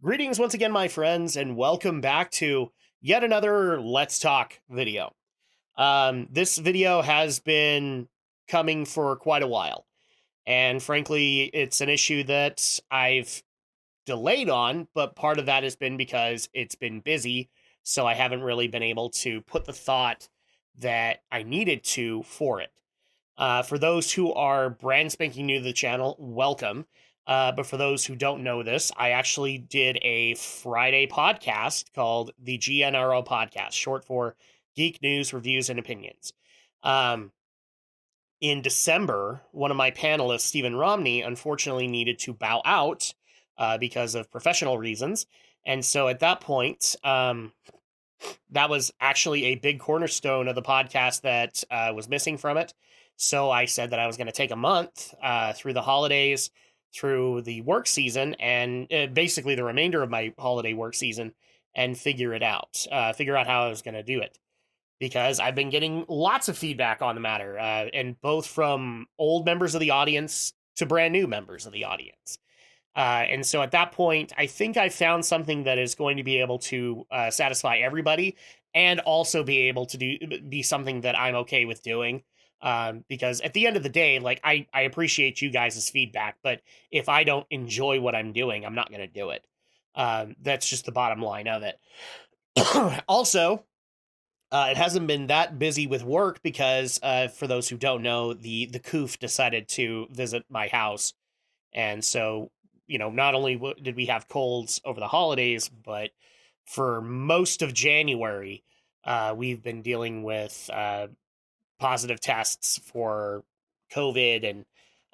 Greetings once again, my friends, and welcome back to yet another Let's Talk video. This video has been coming for quite a while, and frankly, it's an issue that I've delayed on, but part of that has been because it's been busy, so I haven't really been able to put the thought that I needed to for it. For those who are brand spanking new to the channel, welcome. But for those who don't know this, I actually did a Friday podcast called the GNRO Podcast, short for Geek News, Reviews, and Opinions. Um, in December, one of my panelists, Stephen Romney, unfortunately needed to bow out because of professional reasons. And so at that point, that was actually a big cornerstone of the podcast that was missing from it. So I said that I was going to take a month through the holidays, through the work season, and basically the remainder of my holiday work season, and figure out how I was going to do it. Because I've been getting lots of feedback on the matter, and both from old members of the audience to brand new members of the audience. And so at that point, I think I found something that is going to be able to satisfy everybody and also be able to be something that I'm okay with doing. Because at the end of the day, like I appreciate you guys' feedback, but if I don't enjoy what I'm doing, I'm not going to do it. That's just the bottom line of it. Also, it hasn't been that busy with work because, for those who don't know, the COOF decided to visit my house. And so, not only did we have colds over the holidays, but for most of January, we've been dealing with positive tests for COVID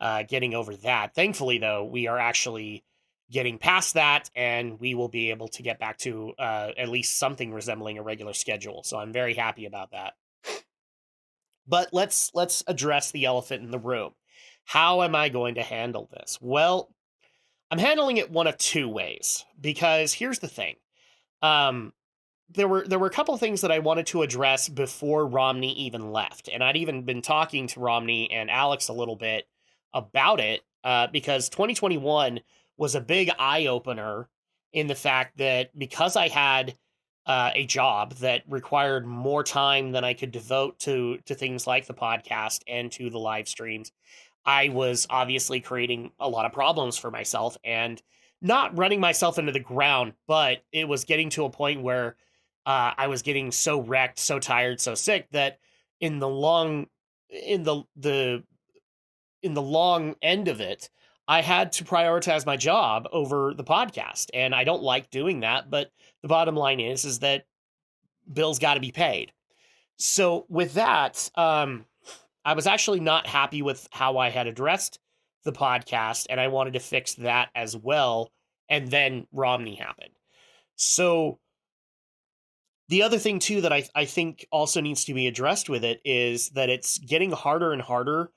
and getting over that. Thankfully, though, we are actually getting past that, and we will be able to get back to at least something resembling a regular schedule. So I'm very happy about that. But let's address the elephant in the room. How am I going to handle this? Well, I'm handling it one of two ways, because here's the thing. There were a couple of things that I wanted to address before Romney even left, and I'd even been talking to Romney and Alex a little bit about it, because 2021 was a big eye opener in the fact that because I had a job that required more time than I could devote to things like the podcast and to the live streams, I was obviously creating a lot of problems for myself and not running myself into the ground, but it was getting to a point where I was getting so wrecked, so tired, so sick that in the long in the long end of it, I had to prioritize my job over the podcast, and I don't like doing that. But the bottom line is that bills got to be paid. So with that, I was actually not happy with how I had addressed the podcast, and I wanted to fix that as well. And then Romney happened. So the other thing, too, that I think also needs to be addressed with it is that it's getting harder and harder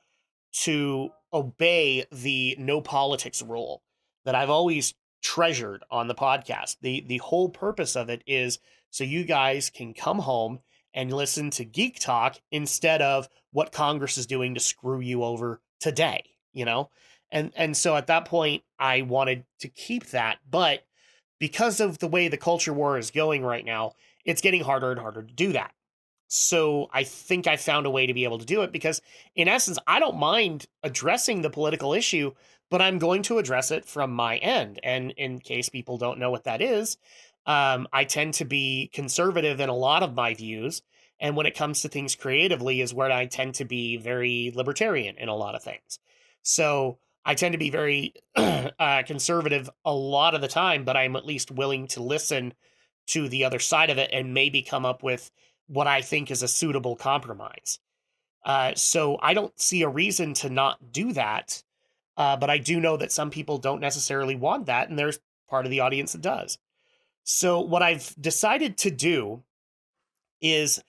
to obey the no politics rule that I've always treasured on the podcast. The whole purpose of it is so you guys can come home and listen to Geek Talk instead of what Congress is doing to screw you over today, you know? And so at that point, I wanted to keep that, but because of the way the culture war is going right now, it's getting harder and harder to do that. So I think I found a way to be able to do it because, in essence, I don't mind addressing the political issue, but I'm going to address it from my end. And in case people don't know what that is, I tend to be conservative in a lot of my views. And when it comes to things creatively is where I tend to be very libertarian in a lot of things. So I tend to be very conservative a lot of the time, but I'm at least willing to listen to the other side of it and maybe come up with what I think is a suitable compromise. So I don't see a reason to not do that. But I do know that some people don't necessarily want that, and there's part of the audience that does. So what I've decided to do is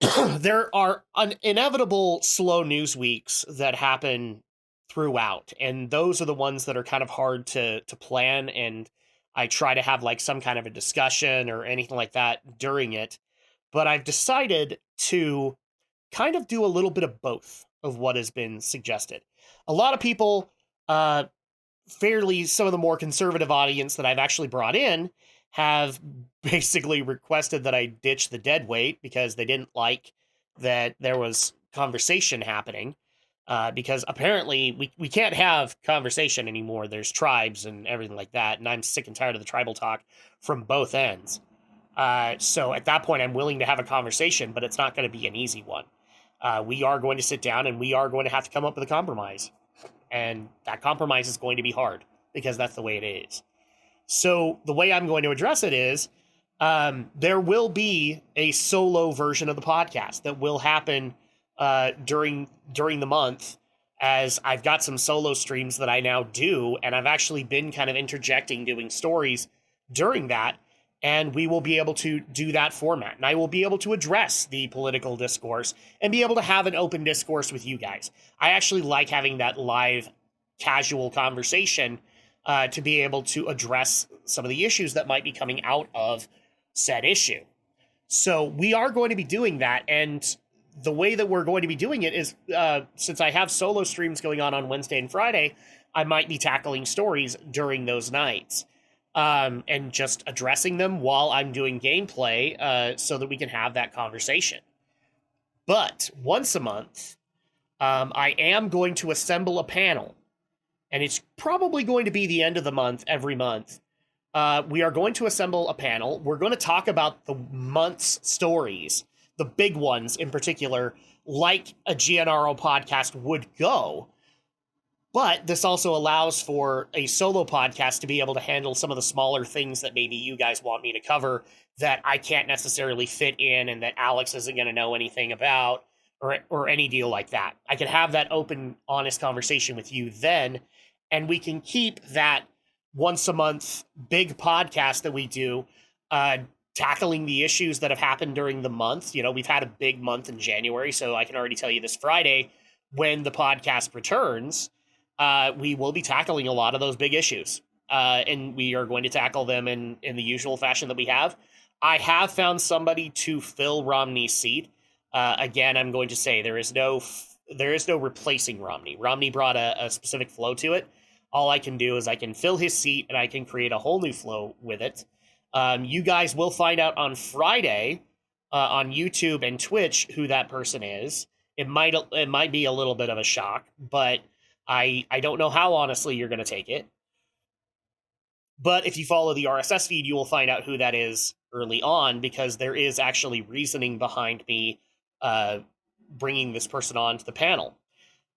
there are inevitable slow news weeks that happen throughout, and those are the ones that are kind of hard to plan, and I try to have like some kind of a discussion or anything like that during it. But I've decided to kind of do a little bit of both of what has been suggested. A lot of people some of the more conservative audience that I've actually brought in have basically requested that I ditch the dead weight because they didn't like that there was conversation happening. Because apparently we can't have conversation anymore. There's tribes and everything like that. And I'm sick and tired of the tribal talk from both ends. So at that point, I'm willing to have a conversation, but it's not going to be an easy one. We are going to sit down and we are going to have to come up with a compromise. And that compromise is going to be hard because that's the way it is. So the way I'm going to address it is there will be a solo version of the podcast that will happen during the month, as I've got some solo streams that I now do, and I've actually been kind of interjecting, doing stories during that, and we will be able to do that format, and I will be able to address the political discourse and be able to have an open discourse with you guys. I actually like having that live, casual conversation to be able to address some of the issues that might be coming out of said issue. So we are going to be doing that, and the way that we're going to be doing it is, since I have solo streams going on Wednesday and Friday, I might be tackling stories during those nights and just addressing them while I'm doing gameplay so that we can have that conversation. But once a month, I am going to assemble a panel, and it's probably going to be the end of the month every month. We are going to assemble a panel. We're going to talk about the month's stories, the big ones in particular, like a GNRO podcast would go. But this also allows for a solo podcast to be able to handle some of the smaller things that maybe you guys want me to cover that I can't necessarily fit in and that Alex isn't going to know anything about, or any deal like that. I can have that open, honest conversation with you then, and we can keep that once a month big podcast that we do tackling the issues that have happened during the month. You know, we've had a big month in January, so I can already tell you this Friday, when the podcast returns, we will be tackling a lot of those big issues. And we are going to tackle them in the usual fashion that we have. I have found somebody to fill Romney's seat. Again, I'm going to say there is no replacing Romney. Romney brought a specific flow to it. All I can do is I can fill his seat and I can create a whole new flow with it. You guys will find out on Friday on YouTube and Twitch who that person is. It might be a little bit of a shock, but I don't know how honestly you're going to take it. But if you follow the RSS feed, you will find out who that is early on, because there is actually reasoning behind me bringing this person on to the panel.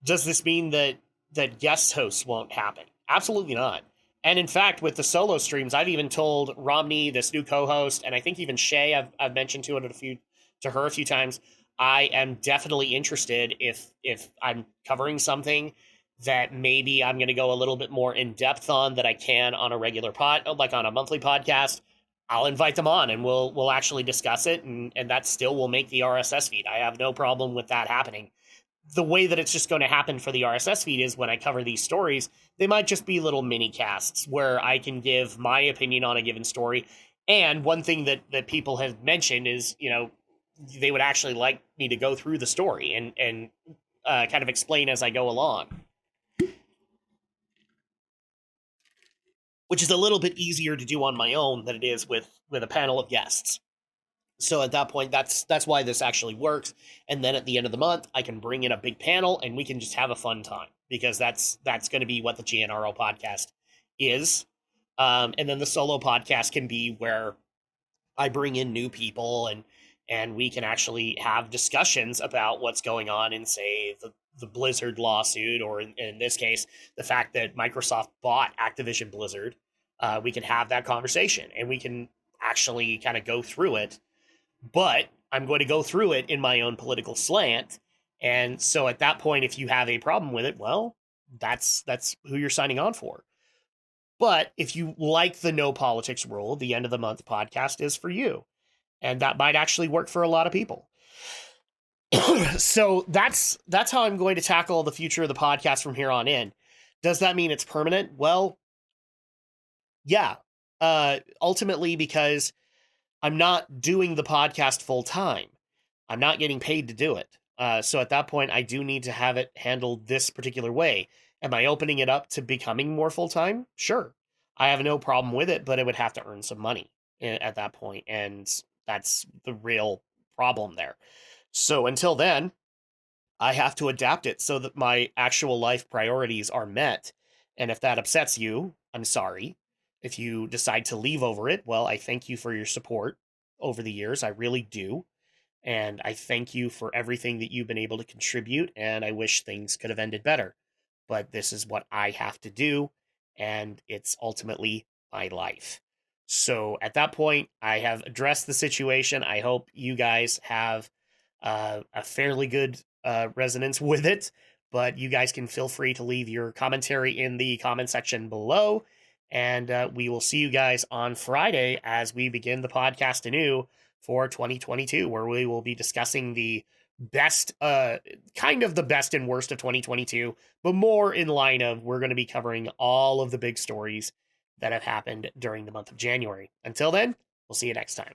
Does this mean that guest hosts won't happen? Absolutely not. And in fact, with the solo streams, I've even told Romney, this new co-host, and I think even Shay, I've mentioned to her a few times, I am definitely interested if I'm covering something that maybe I'm going to go a little bit more in depth on that I can on a regular like on a monthly podcast. I'll invite them on and we'll actually discuss it, and that still will make the RSS feed. I have no problem with that happening. The way that it's just going to happen for the RSS feed is when I cover these stories, they might just be little mini casts where I can give my opinion on a given story. And one thing that people have mentioned is, you know, they would actually like me to go through the story and kind of explain as I go along, which is a little bit easier to do on my own than it is with a panel of guests. So at that point, that's why this actually works. And then at the end of the month, I can bring in a big panel and we can just have a fun time, because that's going to be what the GNRO podcast is. And then the solo podcast can be where I bring in new people and we can actually have discussions about what's going on in, say, the Blizzard lawsuit, or in this case, the fact that Microsoft bought Activision Blizzard. We can have that conversation and we can actually kind of go through it. But I'm going to go through it in my own political slant. And so at that point, if you have a problem with it, well, that's who you're signing on for. But if you like the no politics rule, the end of the month podcast is for you. And that might actually work for a lot of people. So that's how I'm going to tackle the future of the podcast from here on in. Does that mean it's permanent? Well, yeah. Ultimately, because I'm not doing the podcast full time. I'm not getting paid to do it. So at that point, I do need to have it handled this particular way. Am I opening it up to becoming more full-time? Sure. I have no problem with it, but it would have to earn some money at that point, and that's the real problem there. So until then, I have to adapt it so that my actual life priorities are met. And if that upsets you, I'm sorry. If you decide to leave over it, well, I thank you for your support over the years. I really do. And I thank you for everything that you've been able to contribute. And I wish things could have ended better. But this is what I have to do. And it's ultimately my life. So at that point, I have addressed the situation. I hope you guys have a fairly good resonance with it. But you guys can feel free to leave your commentary in the comment section below. And we will see you guys on Friday as we begin the podcast anew for 2022, where we will be discussing the best, kind of the best and worst of 2022, but more in line of we're going to be covering all of the big stories that have happened during the month of January. Until then, we'll see you next time.